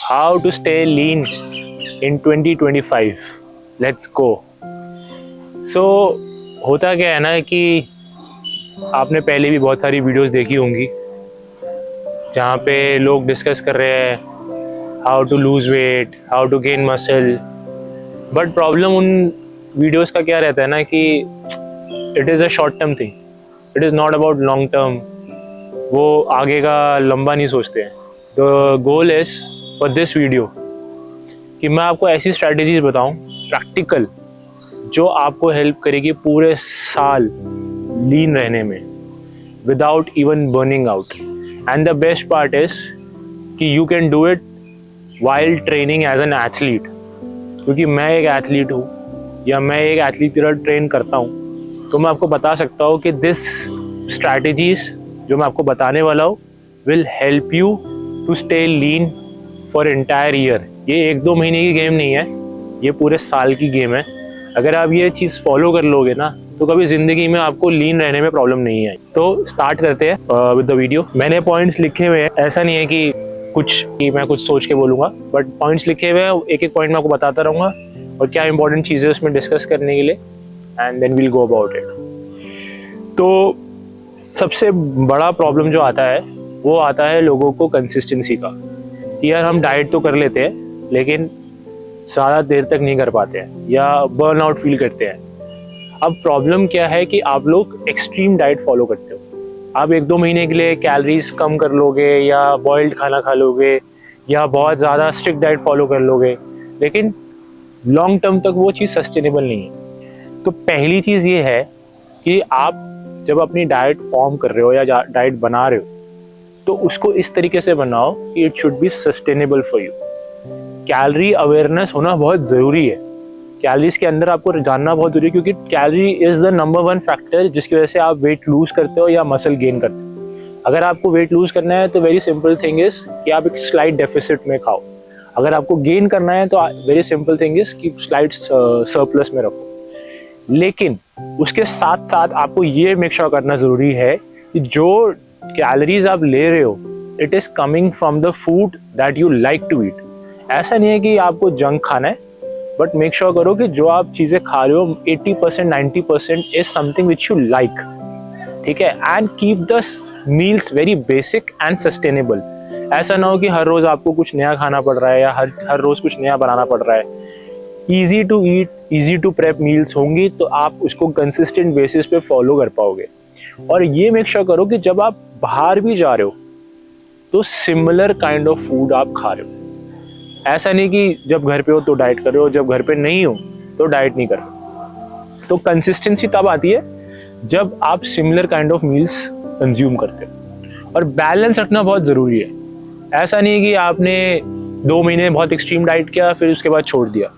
How to stay lean in 2025. Let's go. So होता क्या है ना कि आपने पहले भी बहुत सारी वीडियोस देखी होंगी जहाँ पे लोग डिस्कस कर रहे हैं how to lose weight, how to gain muscle. But problem उन वीडियोस का क्या रहता है ना कि it is a short term thing, it is not about long term. वो आगे का लंबा नहीं सोचते हैं। The goal is for this video कि मैं आपको ऐसी स्ट्रैटेजीज बताऊं प्रैक्टिकल जो आपको हेल्प करेगी पूरे साल लीन रहने में without even burning out. And the best part is कि you can do it while training as an athlete, क्योंकि मैं एक एथलीट हूँ या मैं एक एथलीट की तरह ट्रेन करता हूँ। तो मैं आपको बता सकता हूँ कि दिस स्ट्रैटेजीज जो मैं आपको बताने वाला हूँ will help you to stay lean for entire year. ये 1-2 महीने की गेम नहीं है, ये पूरे साल की गेम है। अगर आप ये चीज़ फॉलो कर लोगे ना तो कभी ज़िंदगी में आपको लीन रहने में प्रॉब्लम नहीं आई। तो स्टार्ट करते हैं विद द वीडियो। मैंने पॉइंट्स लिखे हुए हैं, ऐसा नहीं है कि मैं कुछ सोच के बोलूँगा, बट पॉइंट्स लिखे हुए हैं, एक एक पॉइंट मैं आपको बताता रहूँगा और क्या इंपॉर्टेंट चीज़ें उसमें डिस्कस करने के लिए, and then we'll go about it. तो सबसे बड़ा प्रॉब्लम जो आता है वो आता है लोगों को कंसिस्टेंसी का, कि यार हम डाइट तो कर लेते हैं लेकिन ज़्यादा देर तक नहीं कर पाते हैं या बर्न आउट फील करते हैं। अब प्रॉब्लम क्या है कि आप लोग एक्सट्रीम डाइट फॉलो करते हो। आप 1-2 महीने के लिए कैलोरीज कम कर लोगे या बॉइल्ड खाना खा लोगे या बहुत ज़्यादा स्ट्रिक्ट डाइट फॉलो कर लोगे, लेकिन लॉन्ग टर्म तक वो चीज़ सस्टेनेबल नहीं है। तो पहली चीज़ ये है कि आप जब अपनी डाइट फॉर्म कर रहे हो या डाइट बना रहे हो तो उसको इस तरीके से बनाओ कि it should be sustainable for you. Calorie awareness होना बहुत ज़रूरी है। कैलोरीज के अंदर आपको जानना बहुत ज़रूरी है, क्योंकि calorie is the number 1 factor जिसकी वजह से आप वेट लूज करते हो या मसल गेन करते हो। अगर आपको वेट लूज करना है तो वेरी सिंपल थिंग इज़ कि आप एक स्लाइट डेफिसिट में खाओ। अगर आपको गेन करना है तो वेरी सिंपल थिंग इज़ कि स्लाइट सरप्लस में रखो। लेकिन उसके साथ साथ आपको ये मेक श्योर करना ज़रूरी है कि जो कैलोरीज आप ले रहे हो it is coming from the food that you like to eat. ऐसा नहीं है कि आपको जंक खाना है, बट मेक श्योर करो कि जो आप चीज़ें खा रहे हो 80% 90% is something which you like, ठीक है। And keep the meals very basic and sustainable. ऐसा ना हो कि हर रोज़ आपको कुछ नया खाना पड़ रहा है या हर रोज़ कुछ नया बनाना पड़ रहा है। Easy to eat, easy to prep meals होंगी तो आप उसको कंसिस्टेंट बेसिस पे फॉलो कर पाओगे। और ये मेक श्योर करो कि जब आप बाहर भी जा रहे हो तो सिमिलर काइंड ऑफ फूड आप खा रहे हो। ऐसा नहीं कि जब घर पे हो तो डाइट कर रहे हो, जब घर पे नहीं हो तो डाइट नहीं कर रहे। तो कंसिस्टेंसी तब आती है जब आप similar kind of meals consume करते हो। और बैलेंस रखना बहुत ज़रूरी है। ऐसा नहीं कि आपने 2 महीने बहुत एक्सट्रीम डाइट किया फिर उसके बाद छोड़ दिया।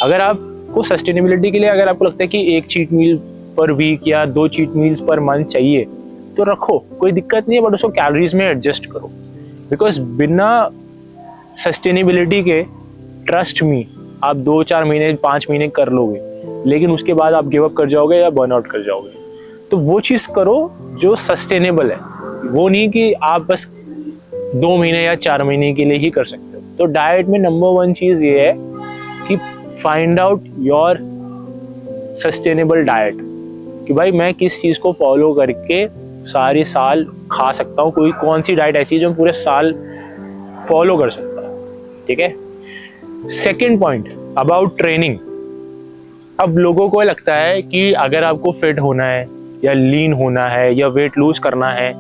अगर आपको सस्टेनेबिलिटी के लिए अगर आपको लगता है कि 1 चीट मील पर वीक या 2 चीट मील्स पर मंथ चाहिए तो रखो, कोई दिक्कत नहीं है, बट उसको कैलोरीज में एडजस्ट करो। बिकॉज बिना सस्टेनेबिलिटी के ट्रस्ट मी आप 2-4 महीने 5 महीने कर लोगे, लेकिन उसके बाद आप गिव अप कर जाओगे या बर्न आउट कर जाओगे। तो वो चीज़ करो जो सस्टेनेबल है, वो नहीं कि आप बस 2 महीने या 4 महीने के लिए ही कर सकते हो। तो डाइट में नंबर 1 चीज़ ये है कि find out your sustainable diet, कि भाई मैं किस चीज़ को फॉलो करके सारी साल खा सकता हूँ। कोई कौन सी डाइट ऐसी है जो पूरे साल फॉलो कर सकता हूँ, ठीक है। Second point about training. अब लोगों को लगता है कि अगर आपको फिट होना है या लीन होना है या वेट लूज करना है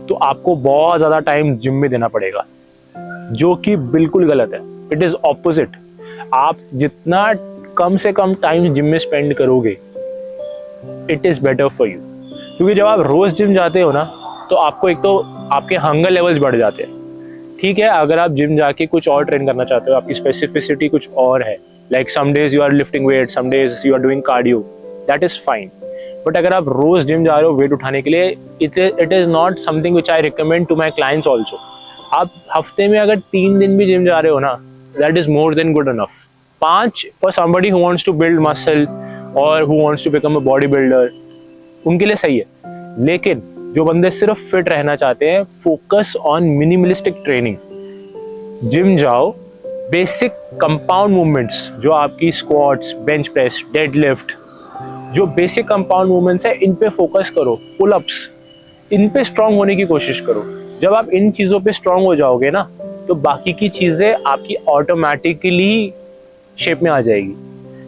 तो आपको बहुत ज़्यादा टाइम जिम में देना पड़ेगा, जो कि बिल्कुल गलत है। It is opposite. आप जितना कम से कम टाइम जिम में स्पेंड करोगे it is better for you. क्योंकि जब आप रोज़ जिम जाते हो ना तो आपको एक तो आपके हंगर लेवल्स बढ़ जाते हैं, ठीक है। अगर आप जिम जाके कुछ और ट्रेन करना चाहते हो, आपकी स्पेसिफिसिटी कुछ और है, like some days you are lifting weight, some days you are doing cardio, that is fine. But अगर आप रोज़ जिम जा रहे हो वेट उठाने के लिए, it is not something which I recommend to my clients also. आप हफ्ते में अगर 3 दिन भी जिम जा रहे हो ना, that is more than good enough. 5 for somebody who wants to build muscle और who wants to become a body builder, उनके लिए सही है। लेकिन जो बंदे सिर्फ फिट रहना चाहते हैं, focus on minimalistic training. Gym जाओ बेसिक कंपाउंड मूवमेंट्स जो आपकी स्क्वाट्स, बेंच प्रेस, डेडलिफ्ट, जो बेसिक कंपाउंड मूवमेंट्स है इन पे फोकस करो। पुलअप्स, इन पे स्ट्रांग होने की कोशिश करो। जब आप इन चीज़ों पे स्ट्रांग हो जाओगे ना तो बाकी की चीज़ें आपकी ऑटोमेटिकली शेप में आ जाएगी।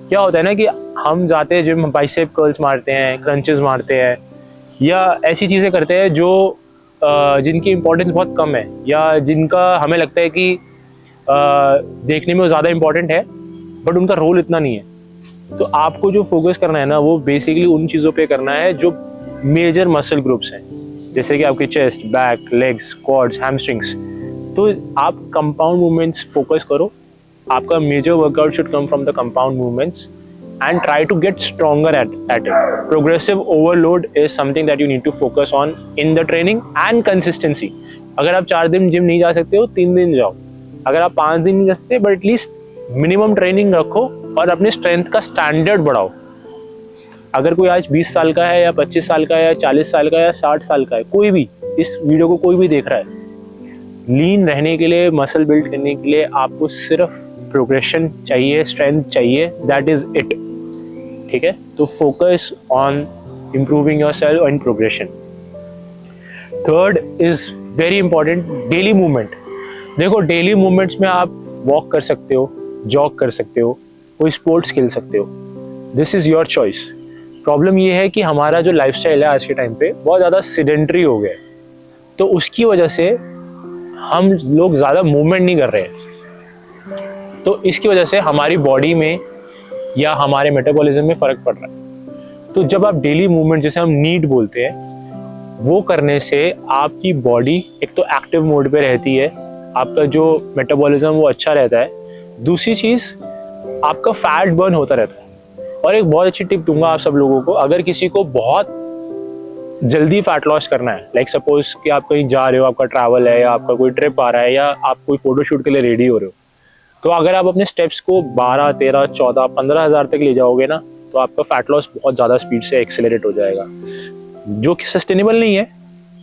क्या होता है ना कि हम जाते हैं जिम, बाइसेप कर्ल्स मारते हैं, क्रंचेस मारते हैं या ऐसी चीज़ें करते हैं जो जिनकी इम्पोर्टेंस बहुत कम है या जिनका हमें लगता है कि देखने में वो ज़्यादा इम्पोर्टेंट है बट उनका रोल इतना नहीं है। तो आपको जो फोकस करना है ना वो बेसिकली उन चीज़ों पे करना है जो मेजर मसल ग्रुप्स हैं, जैसे कि आपके chest, back, legs, quads, hamstrings. तो आप कंपाउंड मूवमेंट्स फोकस करो। आपका major workout should come from the compound movements and try to get stronger at it. Progressive overload is something that you need to focus on in the training and consistency. अगर आप 4 दिन gym नहीं जा सकते हो, 3 दिन जाओ। अगर आप 5 दिन नहीं जा सकते बट एटलीस्ट मिनिमम ट्रेनिंग रखो और अपने स्ट्रेंथ का स्टैंडर्ड बढ़ाओ। अगर कोई आज 20 साल का है या 25 साल का है या 40 साल का है या 60 साल का है, कोई भी इस वीडियो को कोई भी देख रहा है, लीन रहने के लिए, मसल बिल्ड करने के लिए आपको सिर्फ प्रोग्रेशन चाहिए, स्ट्रेंथ चाहिए, दैट इज इट। ठीक है, तो focus on improving your self and progression. Third is very important, daily movement. देखो डेली मूवमेंट्स में आप वॉक कर सकते हो, जॉग कर सकते हो, कोई स्पोर्ट्स खेल सकते हो, this is your choice. Problem ये है कि हमारा जो लाइफस्टाइल है आज के टाइम पे बहुत ज़्यादा सिडेंट्री हो गया है, तो उसकी वजह से हम लोग ज़्यादा मूवमेंट नहीं कर रहे हैं। तो इसकी वजह से हमारी बॉडी में या हमारे मेटाबॉलिज्म में फ़र्क पड़ रहा है। तो जब आप डेली मूवमेंट, जैसे हम नीट बोलते हैं, वो करने से आपकी बॉडी एक तो एक्टिव मोड पे रहती है, आपका जो मेटाबॉलिज्म वो अच्छा रहता है, दूसरी चीज़ आपका फैट बर्न होता रहता है। और एक बहुत अच्छी टिप दूंगा आप सब लोगों को, अगर किसी को बहुत जल्दी फैट लॉस करना है, लाइक सपोज कि आप कहीं जा रहे हो, आपका ट्रैवल है या आपका कोई ट्रिप आ रहा है या आप कोई फोटोशूट के लिए रेडी हो रहे हो, तो अगर आप अपने स्टेप्स को 12, 13, 14, 15 हज़ार तक ले जाओगे ना तो आपका फैट लॉस बहुत ज़्यादा स्पीड से एक्सेलरेट हो जाएगा, जो कि सस्टेनेबल नहीं है।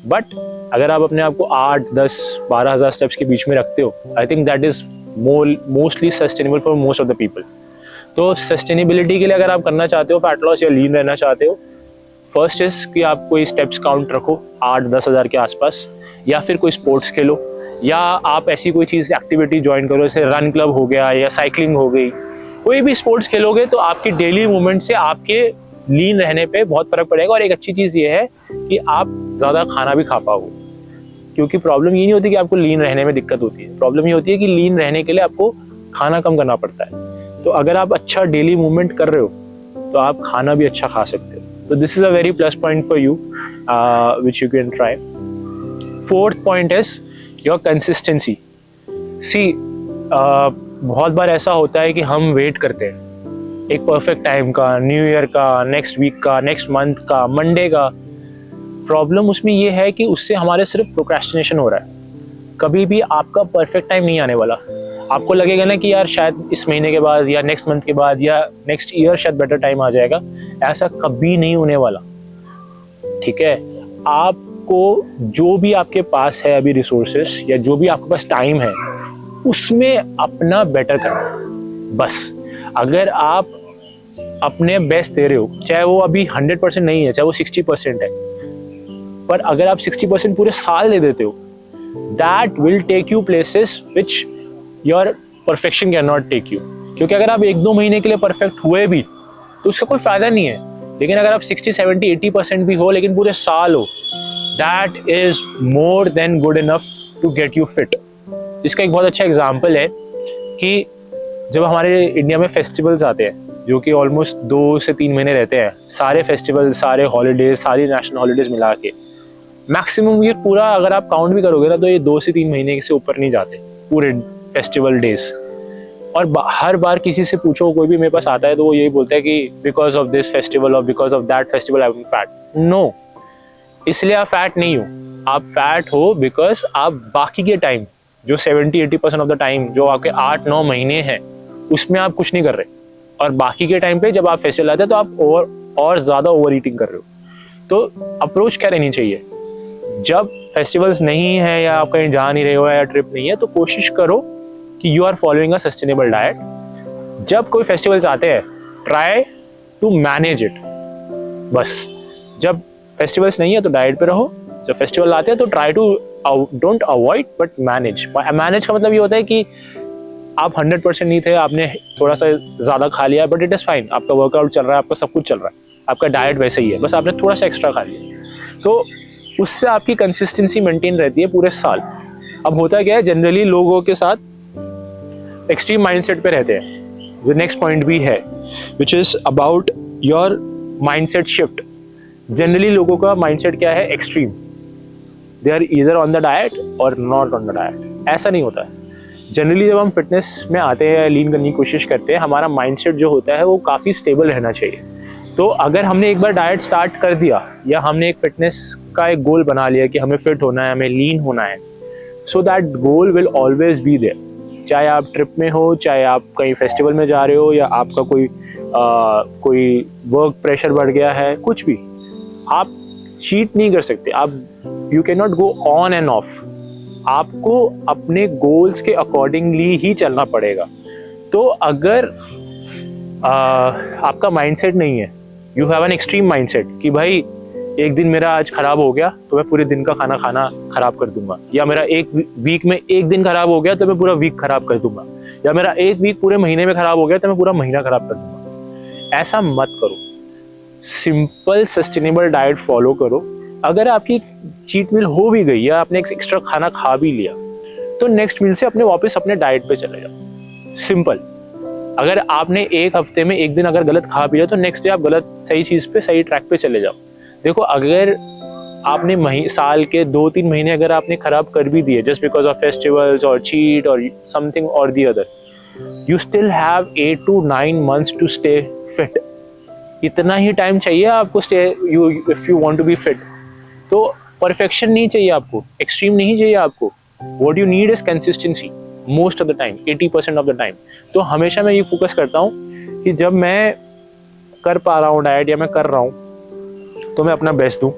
बट अगर आप अपने आप को 8, 10, 12 हज़ार स्टेप्स के बीच में रखते हो, I think that is mostly sustainable for most of the people. तो सस्टेनेबिलिटी के लिए अगर आप करना चाहते हो फैट लॉस या लीन रहना चाहते हो, फर्स्ट इज कि आप कोई स्टेप्स काउंट रखो 8-10 हज़ार के आसपास, या फिर कोई स्पोर्ट्स खेलो, या आप ऐसी कोई चीज़ एक्टिविटी ज्वाइन करो, जैसे रन क्लब हो गया या साइकिलिंग हो गई। कोई भी स्पोर्ट्स खेलोगे तो आपकी डेली मूवमेंट से आपके लीन रहने पे बहुत फ़र्क पड़ेगा। और एक अच्छी चीज़ ये है कि आप ज़्यादा खाना भी खा पाओगे, क्योंकि प्रॉब्लम ये नहीं होती कि आपको लीन रहने में दिक्कत होती है, प्रॉब्लम ये होती है कि लीन रहने के लिए आपको खाना कम करना पड़ता है। तो अगर आप अच्छा डेली मूवमेंट कर रहे हो तो आप खाना भी अच्छा खा सकते हो। तो this is a very plus point for you which you can try. Fourth point is your consistency. See बहुत बार ऐसा होता है कि हम वेट करते हैं एक परफेक्ट टाइम का, न्यू ईयर का, नेक्स्ट वीक का, नेक्स्ट मंथ का, मंडे का। प्रॉब्लम उसमें ये है कि उससे हमारे सिर्फ प्रोक्रेस्टिनेशन हो रहा है। कभी भी आपका परफेक्ट टाइम नहीं आने वाला। आपको लगेगा ना कि यार शायद इस महीने के बाद या नेक्स्ट मंथ के बाद या नेक्स्ट ईयर शायद बेटर टाइम आ जाएगा, ऐसा कभी नहीं होने वाला। ठीक है, आपको जो भी आपके पास है अभी रिसोर्सेस या जो भी आपके पास टाइम है उसमें अपना बेटर करना। बस अगर आप अपने बेस्ट दे रहे हो, चाहे वो अभी 100% नहीं है, चाहे वो 60% है, पर अगर आप 60% पूरे साल दे देते हो, that will take you places which your perfection can not take you. क्योंकि अगर आप 1-2 महीने के लिए परफेक्ट हुए भी तो उसका कोई फायदा नहीं है। लेकिन अगर आप 60, 70, 80% भी हो लेकिन पूरे साल हो, that is more than good enough to get you fit. इसका एक बहुत अच्छा एग्जाम्पल है कि जब हमारे इंडिया में फेस्टिवल्स आते हैं जो कि ऑलमोस्ट 2 से 3 महीने रहते हैं, सारे फेस्टिवल, सारे हॉलीडेज, सारी नेशनल हॉलीडेज मिला के मैक्सिमम ये पूरा अगर आप काउंट भी करोगे ना तो ये 2 से 3 महीने से ऊपर नहीं जाते पूरे फेस्टिवल डेज। और हर बार किसी से पूछो, कोई भी मेरे पास आता है तो वो यही बोलता है कि बिकॉज ऑफ दिस फेस्टिवल और because of that festival I am fat. No, इसलिए आप फैट नहीं हो, आप फैट हो बिकॉज आप बाकी के टाइम जो 70-80% ऑफ द टाइम जो आपके 8-9 महीने हैं उसमें आप कुछ नहीं कर रहे, और बाकी के टाइम पे जब आप फेस्टिवल आते हैं तो आप और ज़्यादा ओवर ईटिंग कर रहे हो। तो अप्रोच क्या रहनी चाहिए, जब फेस्टिवल्स नहीं है या आप कहीं जा नहीं रहे हो या ट्रिप नहीं है, तो कोशिश करो कि you are following a sustainable diet. जब कोई फेस्टिवल्स आते हैं, ट्राई टू मैनेज इट। बस जब फेस्टिवल्स नहीं है तो डाइट पे रहो, जब फेस्टिवल आते हैं तो try to don't avoid but manage. Manage का मतलब ये होता है कि आप 100% नहीं थे, आपने थोड़ा सा ज़्यादा खा लिया, बट इट इज़ फाइन, आपका वर्कआउट चल रहा है, आपका सब कुछ चल रहा है, आपका डाइट वैसे ही है, बस आपने थोड़ा सा एक्स्ट्रा खा लिया, तो उससे आपकी कंसिस्टेंसी मेंटेन रहती है पूरे साल। अब होता क्या है, जनरली लोगों के साथ एक्सट्रीम माइंडसेट पे रहते हैं। जो नेक्स्ट पॉइंट भी है which is about your mindset shift. Generally लोगों का माइंडसेट क्या है, extreme, they are either on the diet or not on the diet. ऐसा नहीं होता है। जनरली जब हम फिटनेस में आते हैं, लीन करने की कोशिश करते हैं, हमारा माइंडसेट जो होता है वो काफ़ी स्टेबल रहना चाहिए। तो अगर हमने एक बार डाइट स्टार्ट कर दिया या हमने एक फिटनेस का एक गोल बना लिया कि हमें फिट होना है, हमें लीन होना है, so that goal will always be there. चाहे आप ट्रिप में हो, चाहे आप कहीं फेस्टिवल में जा रहे हो, या आपका कोई वर्क प्रेशर बढ़ गया है, कुछ भी, आप चीट नहीं कर सकते। आप you can not go on end of. आपको अपने गोल्स के अकॉर्डिंगली ही चलना पड़ेगा। तो अगर आपका माइंडसेट नहीं है, you have an extreme mindset कि भाई एक दिन मेरा आज खराब हो गया तो मैं पूरे दिन का खाना खराब कर दूंगा, या मेरा एक वीक में एक दिन खराब हो गया तो मैं पूरा वीक खराब कर दूंगा, या मेरा एक वीक पूरे महीने में खराब हो गया तो मैं पूरा महीना खराब कर दूंगा। ऐसा मत करो। सिंपल सस्टेनेबल डाइट फॉलो करो। अगर आपकी चीट मील हो भी गई या आपने एक्स्ट्रा खाना खा भी लिया तो नेक्स्ट मील से अपने वापस अपने डाइट पे चले जाओ। सिंपल। अगर आपने एक हफ्ते में एक दिन अगर गलत खा भी लिया तो नेक्स्ट डे आप सही चीज पे, सही ट्रैक पे चले जाओ। देखो, अगर आपने साल के 2-3 महीने अगर आपने खराब कर भी दिए just because of festivals or cheat or something or the other, you still have 8 to 9 months to stay fit. इतना ही टाइम चाहिए आपको if you want to be fit. तो परफेक्शन नहीं चाहिए आपको, एक्सट्रीम नहीं चाहिए आपको। What you need is consistency most of the time, 80% of the time. तो हमेशा मैं ये फोकस करता हूँ कि जब मैं कर पा रहा हूँ डाइट या मैं कर रहा हूँ तो मैं अपना बेस्ट दूँ।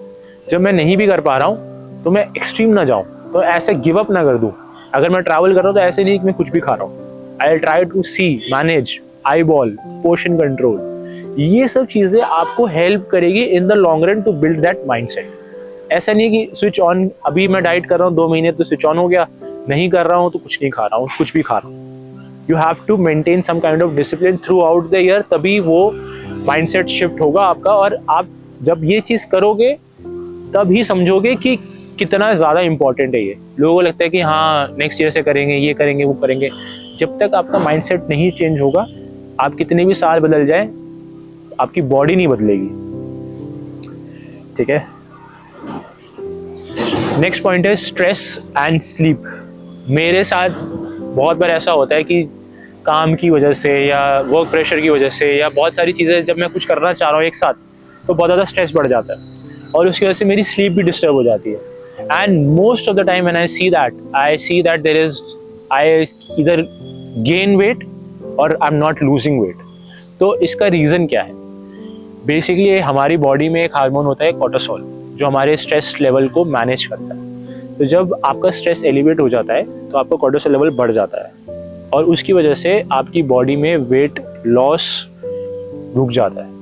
जब मैं नहीं भी कर पा रहा हूँ तो मैं एक्सट्रीम ना जाऊँ, तो ऐसे गिव अप ना कर दूँ। अगर मैं ट्रैवल कर रहा हूँ तो ऐसे नहीं कि मैं कुछ भी खा रहा हूँ। I try to see, manage, eyeball, portion control. ये सब चीज़ें आपको हेल्प करेगी in the long run to build that mindset. ऐसा नहीं कि स्विच ऑन, अभी मैं डाइट कर रहा हूँ 2 महीने तो स्विच ऑन हो गया, नहीं कर रहा हूँ तो कुछ नहीं खा रहा हूँ, कुछ भी खा रहा हूँ। You have to maintain some kind of discipline throughout the year, तभी वो माइंडसेट शिफ्ट होगा आपका। और आप जब ये चीज़ करोगे तभी समझोगे कि कितना ज़्यादा इंपॉर्टेंट है ये। लोगों को लगता है कि हाँ नेक्स्ट ईयर से करेंगे, ये करेंगे, वो करेंगे। जब तक आपका माइंडसेट नहीं चेंज होगा, आप कितने भी साल बदल जाए, आपकी बॉडी नहीं बदलेगी। ठीक है। नेक्स्ट पॉइंट है स्ट्रेस एंड स्लीप। मेरे साथ बहुत बार ऐसा होता है कि काम की वजह से या वर्क प्रेशर की वजह से या बहुत सारी चीज़ें, जब मैं कुछ करना चाह रहा हूँ एक साथ, तो बहुत ज़्यादा स्ट्रेस बढ़ जाता है और उसकी वजह से मेरी स्लीप भी डिस्टर्ब हो जाती है। And most of the time when I see that there is, I either gain weight और I am not losing weight. तो इसका रीज़न क्या है? बेसिकली हमारी बॉडी में एक हार्मोन होता है कोर्टिसोल, जो हमारे स्ट्रेस लेवल को मैनेज करता है। तो जब आपका स्ट्रेस एलिवेट हो जाता है तो आपका कोर्टिसोल लेवल बढ़ जाता है और उसकी वजह से आपकी बॉडी में वेट लॉस रुक जाता है।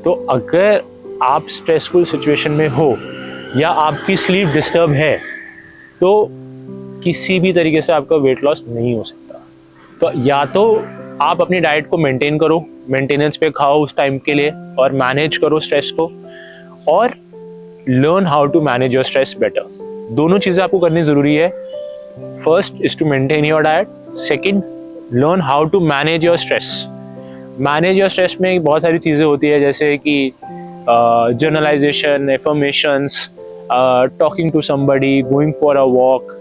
तो अगर आप स्ट्रेसफुल सिचुएशन में हो या आपकी स्लीप डिस्टर्ब है तो किसी भी तरीके से आपका वेट लॉस नहीं हो सकता। तो या तो आप अपनी डाइट को मेंटेन करो, मेंटेनेंस पे खाओ उस टाइम के लिए और मैनेज करो स्ट्रेस को, और learn how to manage your stress better. दोनों चीज़ें आपको करनी ज़रूरी है। First is to maintain your diet, second learn how to manage your stress. Manage your stress में बहुत सारी चीज़ें होती है, जैसे कि journalization, affirmations, talking to somebody, going for a walk,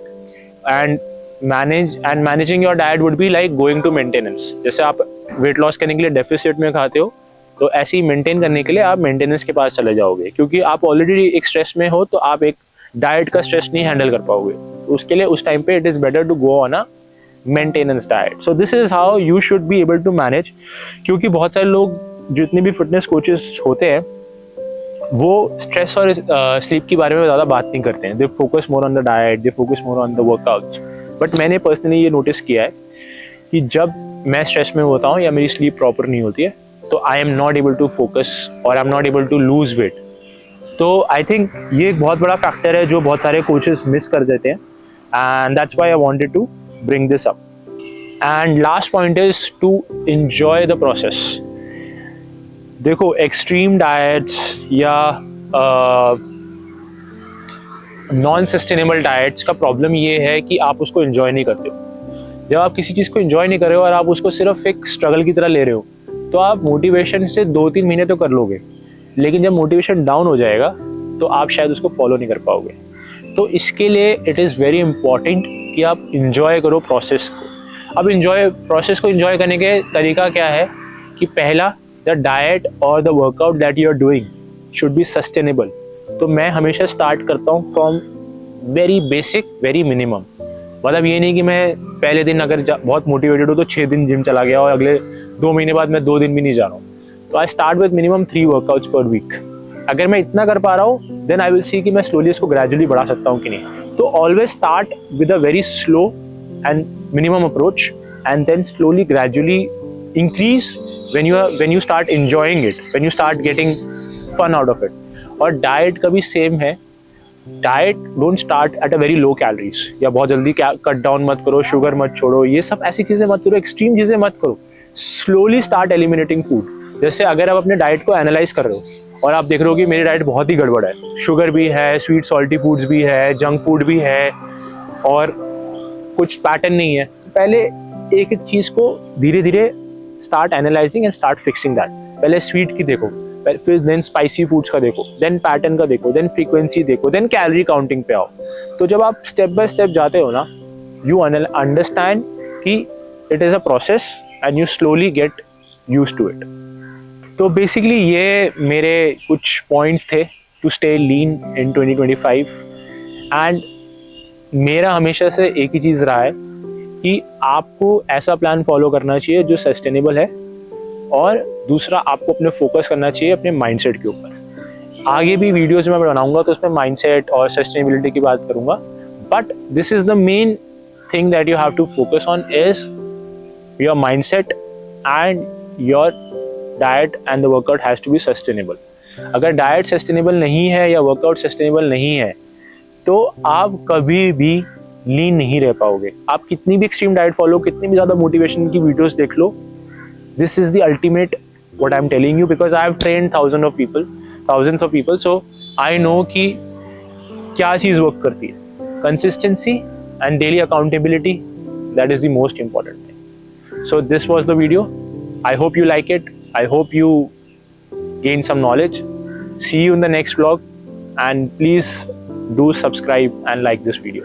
and managing your diet would be like going to maintenance. जैसे आप वेट लॉस करने के लिए डेफिसिट में खाते हो, तो ऐसे ही मेंटेन करने के लिए आप मेंटेनेंस के पास चले जाओगे, क्योंकि आप ऑलरेडी एक स्ट्रेस में हो तो आप एक डाइट का स्ट्रेस नहीं हैंडल कर पाओगे। उसके लिए उस टाइम पे it is better to go on a maintenance diet. So this is how you should be able to manage. क्योंकि बहुत सारे लोग जितने भी फिटनेस कोचेस होते हैं वो स्ट्रेस और स्लीप के बारे में ज़्यादा बात नहीं करते हैं। They focus more on the diet, they focus more on the workouts. But मैंने पर्सनली ये नोटिस किया है कि जब मैं स्ट्रेस में होता हूँ या मेरी स्लीप प्रॉपर नहीं होती है तो I am not able to focus और I am not able to lose weight. तो आई थिंक ये एक बहुत बड़ा फैक्टर है जो बहुत सारे कोचेस मिस कर देते हैं, and that's why I wanted to bring this up. And last point is to enjoy the process. देखो, एक्सट्रीम डाइट्स या नॉन सस्टेनेबल डाइट्स का प्रॉब्लम ये है कि आप उसको एंजॉय नहीं करते हो। जब आप किसी चीज़ को एंजॉय नहीं कर रहे हो और आप उसको सिर्फ एक स्ट्रगल की तरह ले रहे हो तो आप मोटिवेशन से 2-3 महीने तो कर लोगे, लेकिन जब मोटिवेशन डाउन हो जाएगा तो आप शायद उसको फॉलो नहीं कर पाओगे। तो इसके लिए इट इज़ वेरी इंपॉर्टेंट कि आप इंजॉय करो प्रोसेस को। अब प्रोसेस को इंजॉय करने के तरीका क्या है कि पहला, द डाइट और the workout that you are doing should be sustainable. तो मैं हमेशा स्टार्ट करता हूँ from very basic, very minimum. मतलब ये नहीं कि मैं पहले दिन अगर बहुत मोटिवेटेड हूँ तो 6 दिन जिम चला गया और अगले 2 महीने बाद मैं 2 दिन भी नहीं जा रहा हूँ। तो I start with minimum 3 workouts per week. अगर मैं इतना कर पा रहा हूँ देन आई विल सी कि मैं स्लोली इसको ग्रेजुअली बढ़ा सकता हूँ कि नहीं। तो always start with a very slow and minimum approach and then slowly gradually increase when you start enjoying it, when you start getting fun out of it. और डाइट का भी सेम है। Diet don't start at a very low calories, या बहुत जल्दी cut down मत करो, sugar मत छोड़ो, ये सब ऐसी चीज़ें मत करो, एक्सट्रीम चीज़ें मत करो। Slowly start eliminating food. जैसे अगर आप अपने डाइट को एनालाइज कर रहे हो और आप देख रहे हो कि मेरी डाइट बहुत ही गड़बड़ है, शुगर भी है, स्वीट सॉल्टी फूड्स भी है, जंक फूड भी है और कुछ पैटर्न नहीं है, पहले एक एक चीज़ को धीरे धीरे start analysing and start fixing that. पहले स्वीट की देखो, फिर देन स्पाइसी फूड्स का देखो, देन पैटर्न का देखो, देन फ्रीक्वेंसी देखो, देन कैलोरी काउंटिंग पे आओ। तो जब आप स्टेप बाय स्टेप जाते हो ना, यू अंडरस्टैंड कि it is a process and you slowly get used to it. तो बेसिकली ये मेरे कुछ पॉइंट्स थे to stay lean in 2025। And मेरा हमेशा से एक ही चीज़ रहा है कि आपको ऐसा प्लान फॉलो करना चाहिए जो सस्टेनेबल है, और दूसरा आपको अपने फोकस करना चाहिए अपने माइंडसेट के ऊपर। आगे भी वीडियोस में मैं बनाऊंगा तो उसमें माइंडसेट और सस्टेनेबिलिटी की बात करूंगा, but this is the main thing that you have to focus on is your mindset and your diet and the workout has to be sustainable. अगर डाइट सस्टेनेबल नहीं है या वर्कआउट सस्टेनेबल नहीं है तो आप कभी भी लीन नहीं रह पाओगे। आप कितनी भी एक्सट्रीम डाइट फॉलो, कितनी भी ज़्यादा मोटिवेशन की वीडियोस देख लो, this is the ultimate what I'm telling you, because I have trained thousands of people, so I know कि क्या चीज़ वर्क करती है। Consistency and daily accountability, that is the most important thing. So this was the video. I hope you like it. I hope you gain some knowledge. See you in the next vlog, and please do subscribe and like this video.